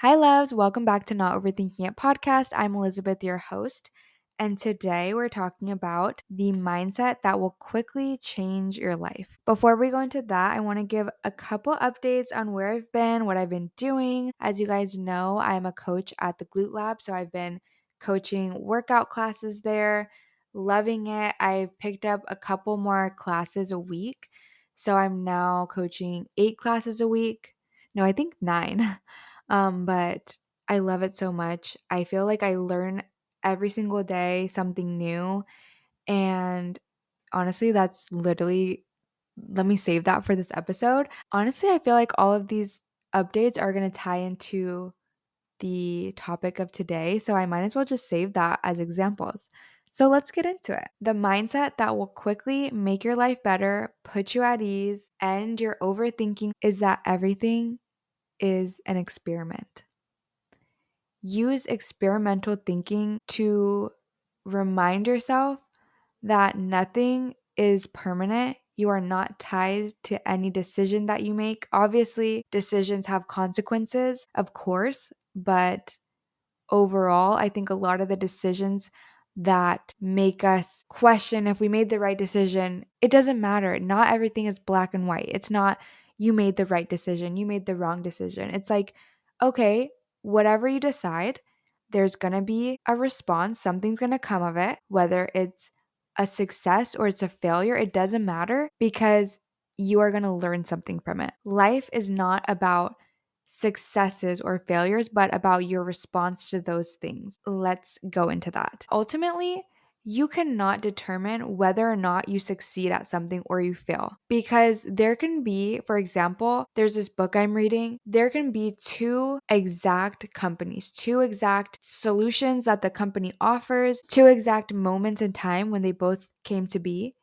Hi, loves. Welcome back to Not Overthinking It podcast. I'm Elizabeth, your host. And today we're talking about the mindset that will quickly change your life. Before we go into that, I want to give a couple updates on where I've been, what I've been doing. As you guys know, I'm a coach at the Glute Lab, so I've been coaching workout classes there, loving it. I picked up a couple more classes a week. So I'm now coaching 8 classes a week. No, I think 9. But I love it so much. I feel like I learn every single day something new. And honestly, that's literally, let me save that for this episode. Honestly, I feel like all of these updates are going to tie into the topic of today. So I might as well just save that as examples. So let's get into it. The mindset that will quickly make your life better, put you at ease, end your overthinking is that everything is an experiment. Use experimental thinking to remind yourself that nothing is permanent. You are not tied to any decision that you make. Obviously, decisions have consequences, of course, but overall, I think a lot of the decisions that make us question if we made the right decision, it doesn't matter. Not everything is black and white. It's not you made the right decision, you made the wrong decision. It's like, okay, whatever you decide, there's going to be a response, something's going to come of it, whether it's a success or it's a failure, it doesn't matter because you are going to learn something from it. Life is not about successes or failures, but about your response to those things. Let's go into that. Ultimately, you cannot determine whether or not you succeed at something or you fail because there can be, for example, there's this book I'm reading. There can be two exact companies, two exact solutions that the company offers, two exact moments in time when they both came to be.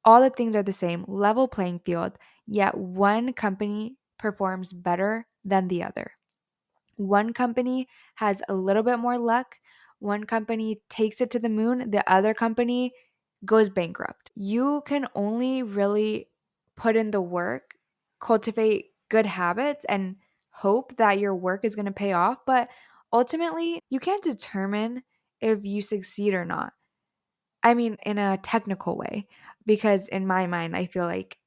All the things are the same, level playing field, yet one company performs better than the other. One company has a little bit more luck. One company takes it to the moon. The other company goes bankrupt. You can only really put in the work, cultivate good habits, and hope that your work is going to pay off. But ultimately, you can't determine if you succeed or not. I mean, in a technical way, because in my mind, I feel like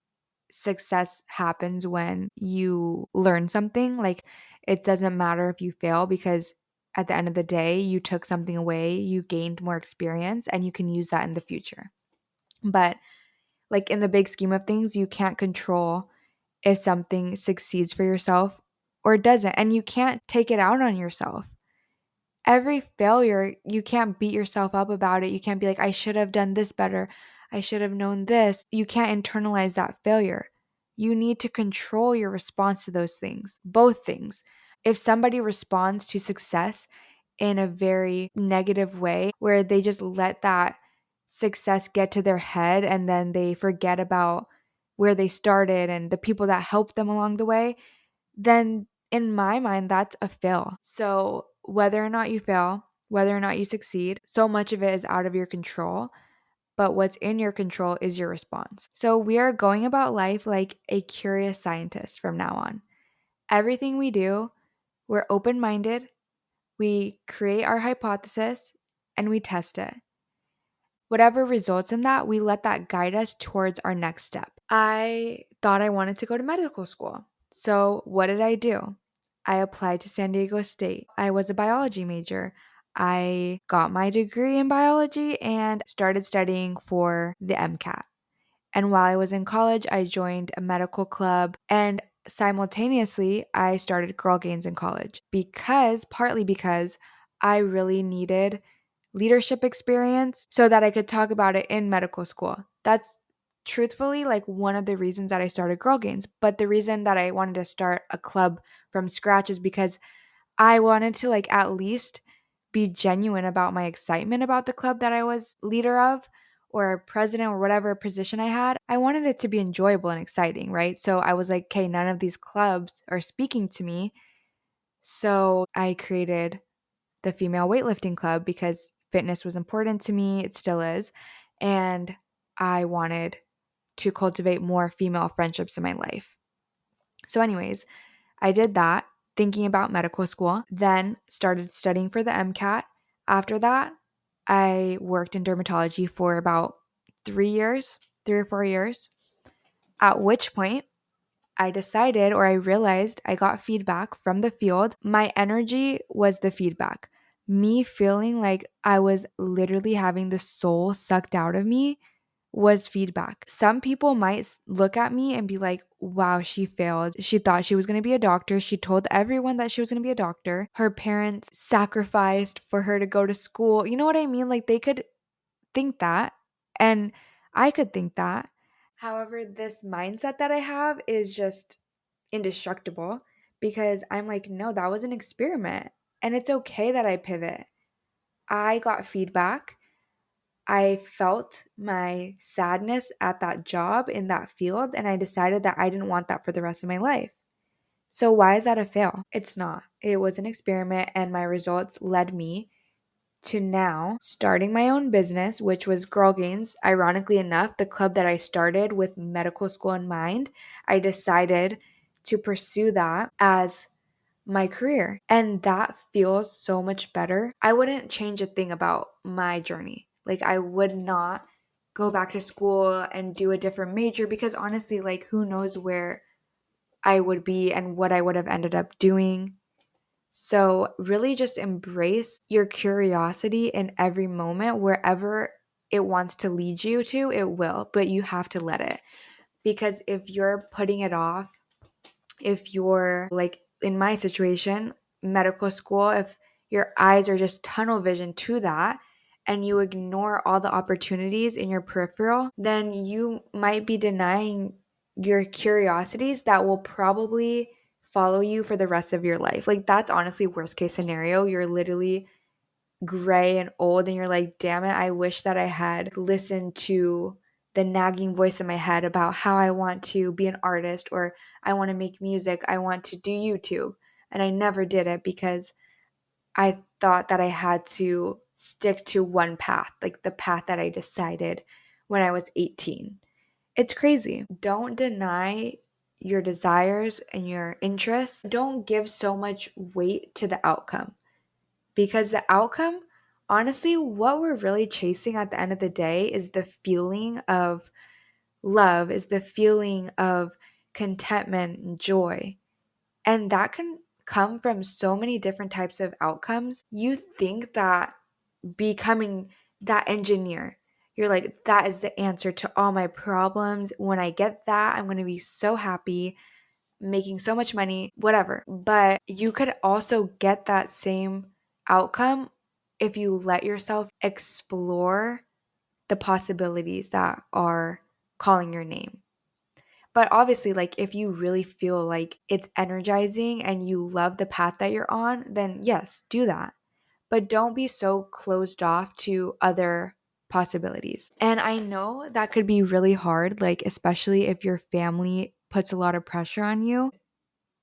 success happens when you learn something. Like, it doesn't matter if you fail because at the end of the day, you took something away, you gained more experience, and you can use that in the future. But, like, in the big scheme of things, you can't control if something succeeds for yourself or doesn't, and you can't take it out on yourself. Every failure, you can't beat yourself up about it. You can't be like, I should have done this better. I should have known this. You can't internalize that failure. You need to control your response to those things, both things. If somebody responds to success in a very negative way, where they just let that success get to their head and then they forget about where they started and the people that helped them along the way, then in my mind, that's a fail. So, whether or not you fail, whether or not you succeed, so much of it is out of your control. But what's in your control is your response. So, we are going about life like a curious scientist from now on. Everything we do, we're open minded, we create our hypothesis, and we test it. Whatever results in that, we let that guide us towards our next step. I thought I wanted to go to medical school. So, what did I do? I applied to San Diego State. I was a biology major. I got my degree in biology and started studying for the MCAT. And while I was in college, I joined a medical club and simultaneously I started Girl Gains in college partly because I really needed leadership experience so that I could talk about it in medical school. That's truthfully like one of the reasons that I started Girl Gains. But the reason that I wanted to start a club from scratch is because I wanted to like at least be genuine about my excitement about the club that I was leader of or president or whatever position I had. I wanted it to be enjoyable and exciting, right? So I was like, okay, none of these clubs are speaking to me. So I created the female weightlifting club because fitness was important to me. It still is. And I wanted to cultivate more female friendships in my life. So, anyways, I did that. thinking about medical school, then started studying for the MCAT. After that, I worked in dermatology for about 3 years, 3 or 4 years, at which point I decided, or I realized, I got feedback from the field. My energy was the feedback. Me feeling like I was literally having the soul sucked out of me was feedback. Some people might look at me and be like, wow, she failed. She thought she was going to be a doctor. She told everyone that she was going to be a doctor. Her parents sacrificed for her to go to school. You know what I mean? Like they could think that, and I could think that. However, this mindset that I have is just indestructible because I'm like, no, that was an experiment. And it's okay that I pivot. I got feedback. I felt my sadness at that job in that field, and I decided that I didn't want that for the rest of my life. So, why is that a fail? It's not. It was an experiment, and my results led me to now starting my own business, which was Girl Gains. Ironically enough, the club that I started with medical school in mind, I decided to pursue that as my career. And that feels so much better. I wouldn't change a thing about my journey. Like, I would not go back to school and do a different major because honestly, like, who knows where I would be and what I would have ended up doing. So, really just embrace your curiosity in every moment, wherever it wants to lead you to, it will, but you have to let it. Because if you're putting it off, if you're like in my situation, medical school, if your eyes are just tunnel vision to that and you ignore all the opportunities in your peripheral, then you might be denying your curiosities that will probably follow you for the rest of your life. Like that's honestly worst case scenario. You're literally gray and old and you're like, damn it, I wish that I had listened to the nagging voice in my head about how I want to be an artist or I want to make music, I want to do YouTube. And I never did it because I thought that I had to stick to one path, like the path that I decided when I was 18. It's crazy. Don't deny your desires and your interests. Don't give so much weight to the outcome because the outcome, honestly, what we're really chasing at the end of the day is the feeling of love, is the feeling of contentment and joy. And that can come from so many different types of outcomes. You think that becoming that engineer, you're like, that is the answer to all my problems. When I get that, I'm going to be so happy, making so much money, whatever. But you could also get that same outcome if you let yourself explore the possibilities that are calling your name. But obviously, like if you really feel like it's energizing and you love the path that you're on, then yes, do that. But don't be so closed off to other possibilities. And I know that could be really hard, like especially if your family puts a lot of pressure on you.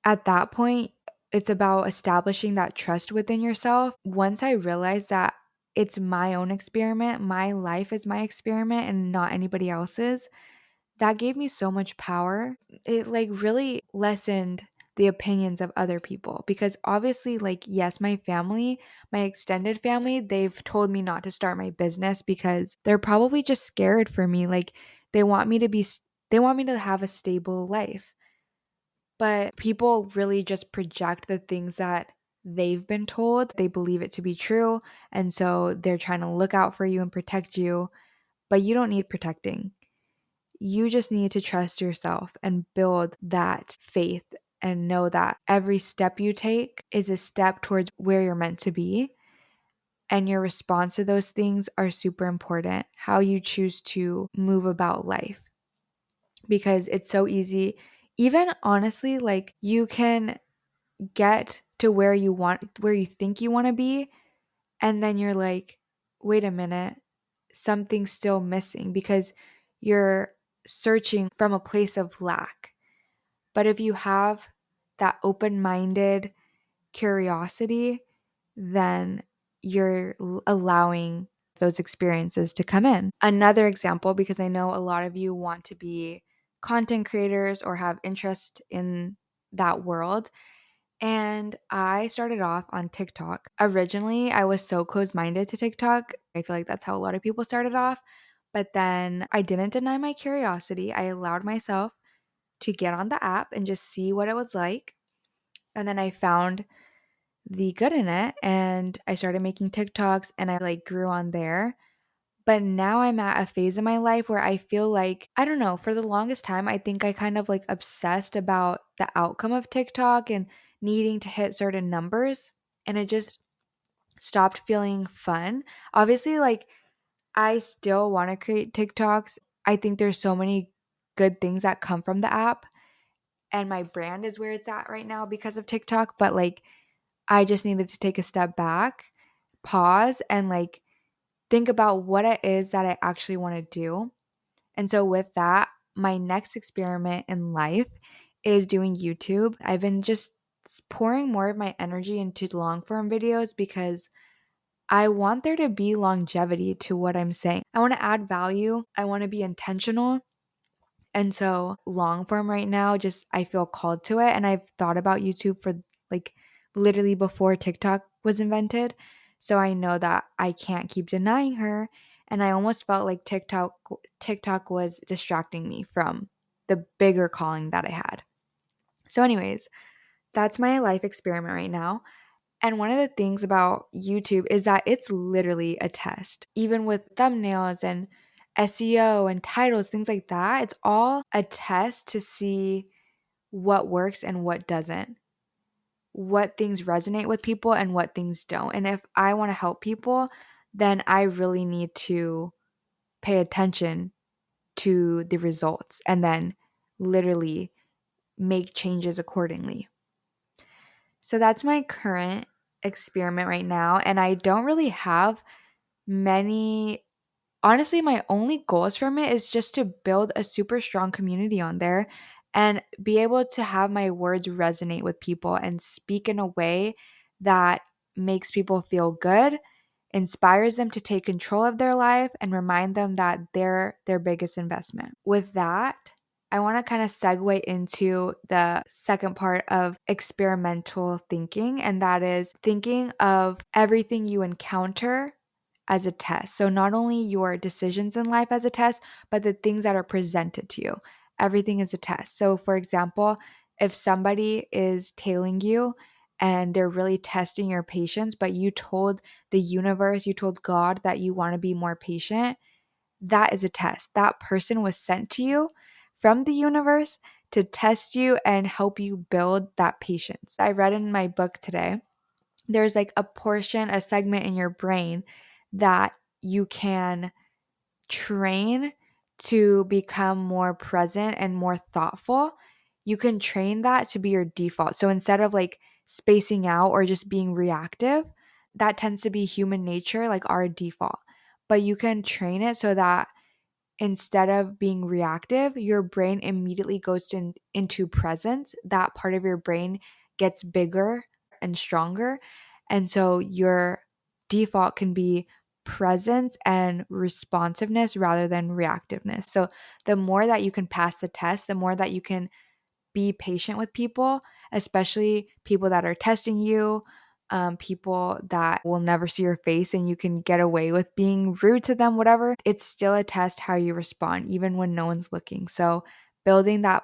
At that point, it's about establishing that trust within yourself. Once I realized that it's my own experiment, my life is my experiment and not anybody else's, that gave me so much power. It like really lessened the opinions of other people because obviously like yes, my family, my extended family, they've told me not to start my business because they're probably just scared for me. Like they want me to be they want me to have a stable life. But people really just project the things that they've been told. They believe it to be true, and so they're trying to look out for you and protect you, but you don't need protecting. You just need to trust yourself and build that faith and know that every step you take is a step towards where you're meant to be. And your response to those things are super important. How you choose to move about life. Because it's so easy. Even honestly, like you can get to where you want, where you think you want to be. And then you're like, wait a minute, something's still missing because you're searching from a place of lack. But if you have that open minded curiosity, then you're allowing those experiences to come in. Another example, because I know a lot of you want to be content creators or have interest in that world, And I started off on TikTok. Originally, I was so closed-minded to TikTok. I feel like that's how a lot of people started off. But then I didn't deny my curiosity. I allowed myself to get on the app and just see what it was like. And then I found the good in it and I started making TikToks and I like grew on there. But now I'm at a phase in my life where I feel like, I don't know, for the longest time, I think I kind of like obsessed about the outcome of TikTok and needing to hit certain numbers. And it just stopped feeling fun. Obviously, like I still want to create TikToks. I think there's so many good things that come from the app. And my brand is where it's at right now because of TikTok. But like, I just needed to take a step back, pause, and like think about what it is that I actually want to do. And so, with that, my next experiment in life is doing YouTube. I've been just pouring more of my energy into long form videos because I want there to be longevity to what I'm saying. I want to add value, I want to be intentional. And so, long form right now, just I feel called to it. And I've thought about YouTube for like literally before TikTok was invented. So I know that I can't keep denying her. And I almost felt like TikTok was distracting me from the bigger calling that I had. So, anyways, that's my life experiment right now. And one of the things about YouTube is that it's literally a test. Even with thumbnails and SEO and titles, things like that, it's all a test to see what works and what doesn't, what things resonate with people and what things don't. And if I want to help people, then I really need to pay attention to the results and then literally make changes accordingly. So that's my current experiment right now. And I don't really have many, honestly, my only goals from it is just to build a super strong community on there and be able to have my words resonate with people and speak in a way that makes people feel good, inspires them to take control of their life, and remind them that they're their biggest investment. With that, I want to kind of segue into the second part of experimental thinking, and that is thinking of everything you encounter as a test. So, not only your decisions in life as a test, but the things that are presented to you. Everything is a test. So, for example, if somebody is tailing you and they're really testing your patience, but you told the universe, you told God that you want to be more patient, that is a test. That person was sent to you from the universe to test you and help you build that patience. I read in my book today, there's like a portion, a segment in your brain that you can train to become more present and more thoughtful. You can train that to be your default. So instead of like spacing out or just being reactive, that tends to be human nature, like our default. But you can train it so that instead of being reactive, your brain immediately goes into presence. That part of your brain gets bigger and stronger. And so your default can be presence and responsiveness rather than reactiveness. So the more that you can pass the test, the more that you can be patient with people, especially people that are testing you, people that will never see your face and you can get away with being rude to them, whatever. It's still a test how you respond, even when no one's looking. So, building that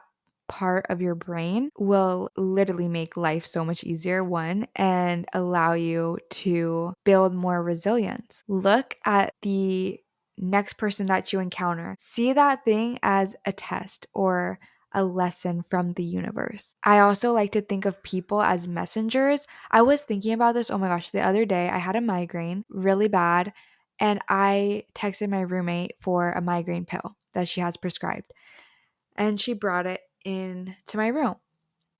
part of your brain will literally make life so much easier, one, and allow you to build more resilience. Look at the next person that you encounter, see that thing as a test or a lesson from the universe. I also like to think of people as messengers. I was thinking about this, oh my gosh, the other day I had a migraine really bad, and I texted my roommate for a migraine pill that she has prescribed, and she brought it in to my room.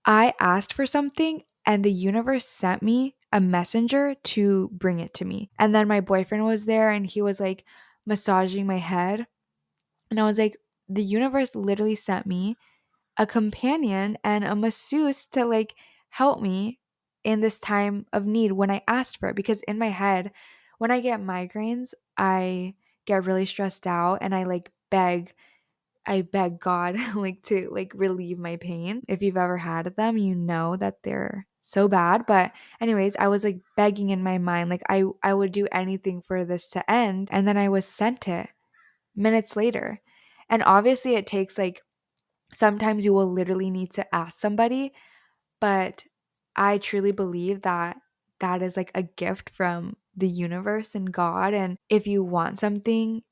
I asked for something, and the universe sent me a messenger to bring it to me. And then my boyfriend was there, and he was like massaging my head. And I was like, the universe literally sent me a companion and a masseuse to like help me in this time of need when I asked for it. Because in my head, when I get migraines, I get really stressed out and I beg God like to like relieve my pain. If you've ever had them, you know that they're so bad. But anyways, I was like begging in my mind, like I would do anything for this to end. And then I was sent it minutes later. And obviously it takes like sometimes you will literally need to ask somebody, but I truly believe that that is like a gift from the universe and God. And if you want something,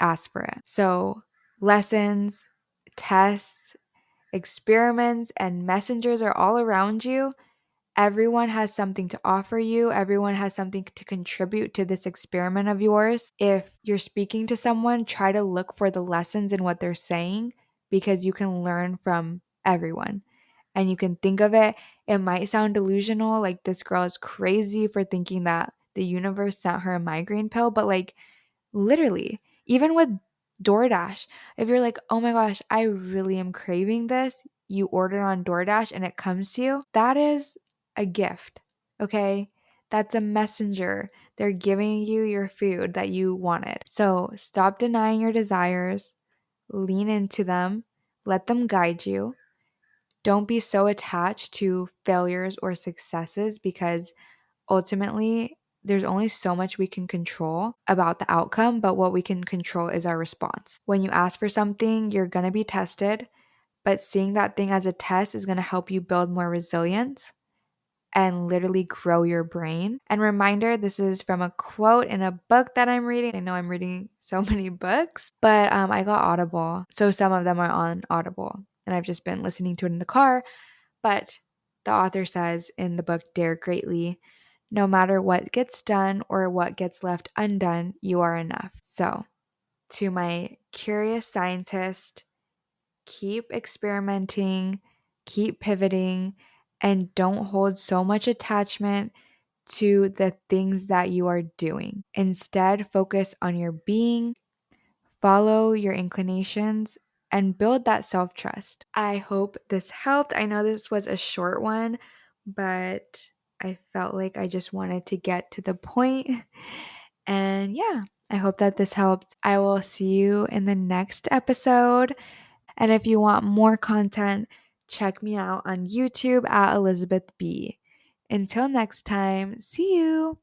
ask for it. So, lessons, tests, experiments, and messengers are all around you. Everyone has something to offer you. Everyone has something to contribute to this experiment of yours. If you're speaking to someone, try to look for the lessons in what they're saying because you can learn from everyone. And you can think of it, it might sound delusional, like this girl is crazy for thinking that the universe sent her a migraine pill, but like literally, even with DoorDash, if you're like, oh my gosh, I really am craving this, you order on DoorDash and it comes to you, that is a gift, okay? That's a messenger. They're giving you your food that you wanted. So stop denying your desires, lean into them, let them guide you. Don't be so attached to failures or successes because ultimately, there's only so much we can control about the outcome, but what we can control is our response. When you ask for something, you're going to be tested, but seeing that thing as a test is going to help you build more resilience and literally grow your brain. And reminder, this is from a quote in a book that I'm reading. I know I'm reading so many books, but I got Audible. So some of them are on Audible, and I've just been listening to it in the car. But the author says in the book Dare Greatly, no matter what gets done or what gets left undone, you are enough. So, to my curious scientist, keep experimenting, keep pivoting, and don't hold so much attachment to the things that you are doing. Instead, focus on your being, follow your inclinations, and build that self trust. I hope this helped. I know this was a short one, but I felt like I just wanted to get to the point. And yeah, I hope that this helped. I will see you in the next episode. And if you want more content, check me out on YouTube at Elizabeth B. Until next time, see you.